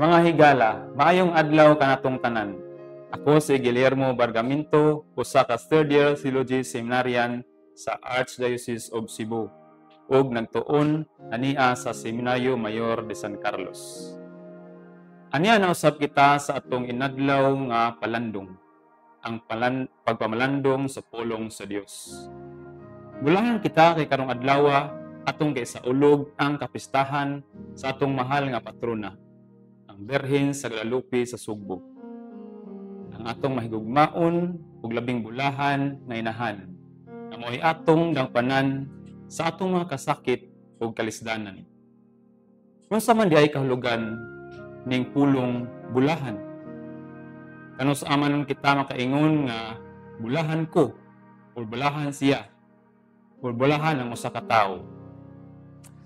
Mga higala, maayong adlaw kanatong tanan. Ako si Guillermo Bargaminto, usa ka third year theology seminarian sa Archdiocese of Cebu ug nagtuon ania sa Seminaryo Mayor de San Carlos. Ania nausab kita sa atong inadlaw nga palandong, ang pagpamalandong sa pulong sa Dios. Bulahan kita kay karong adlaw atong kaisaulog ang kapistahan sa atong mahal nga patrona, ang Birhen sa Guadalupe sa Sugbo. Ang atong mahigugmaon ug labing bulahan nga inahan, amoy atong dangpanan sa atong mga kasakit ug kalisdanan. Unsa man di ay kahulugan ning pulong bulahan? Kanus aman kita makaingon nga bulahan ko o bulahan siya o bulahan ang usa ka tawo.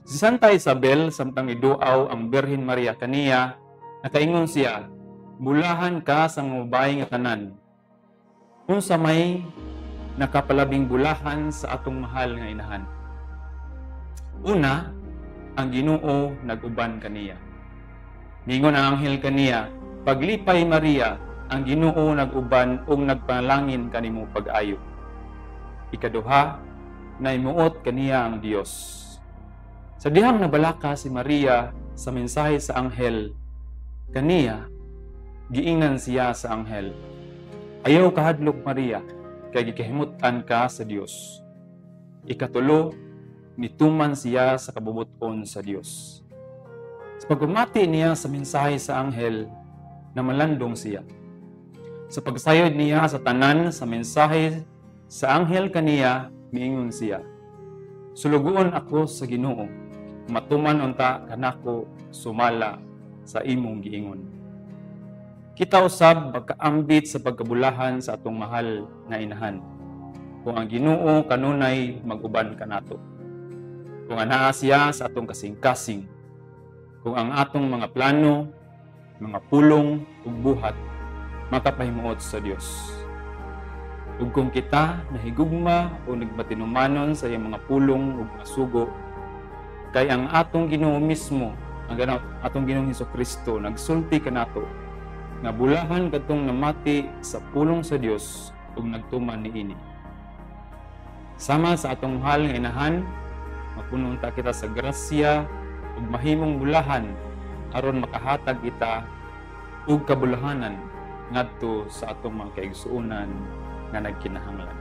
Si Santa Isabel samtang iduaw ang Birhen Maria kaniya, nakaingon siya, bulahan ka sa mubay nga tanan. Unsa may nakapalabing bulahan sa atong mahal nga inahan. Una, ang Ginoo nag-uban kaniya. Ningon ang anghel kaniya, paglipay Maria, ang Ginoo nag-uban ug nagpanalangin kanimo pag-ayo. Ikaduha, naimuot kaniya ang Dios. Sa dihang nabalaka si Maria sa mensahe sa anghel, kaniya, giingnan siya sa anghel, ayaw kahadlok Maria, kay gikahimutan ka sa Dios. Ikatulo, nituman siya sa kabubuton sa Dios. Sa pagpamati niya sa mensahe sa anghel, namalandong siya. Sa pagsayod niya sa tanan sa mensahe sa anghel kaniya, miingon siya, sulugoon ako sa Ginoo, matuman unta kanako sumala sa imong giingon. Kita usab magkaambit sa pagkabulahan sa atong mahal nga inahan. Kung ang Ginoo kanunay mag-uban kanato. Kung anaa siya sa atong kasing-kasing. Kung ang atong mga plano, mga pulong ug buhat makapahimuot sa Dios. Ug kung kita nahigugma o nagmatinumanon sa iyang mga pulong ug mga sugo, kay ang atong Ginoo mismo, ang atong Ginoong Hesukristo nagsulti kanato nga bulahan kadtong namati sa pulong sa Dios ug nagtuman niini. Sama sa atong mahal nga inahan, mapunon ta kita sa grasya ug mahimong bulahan aron makahatag kita ug kabulahanan ngadto sa atong mga kaigsuonan nga nagkinahanglan.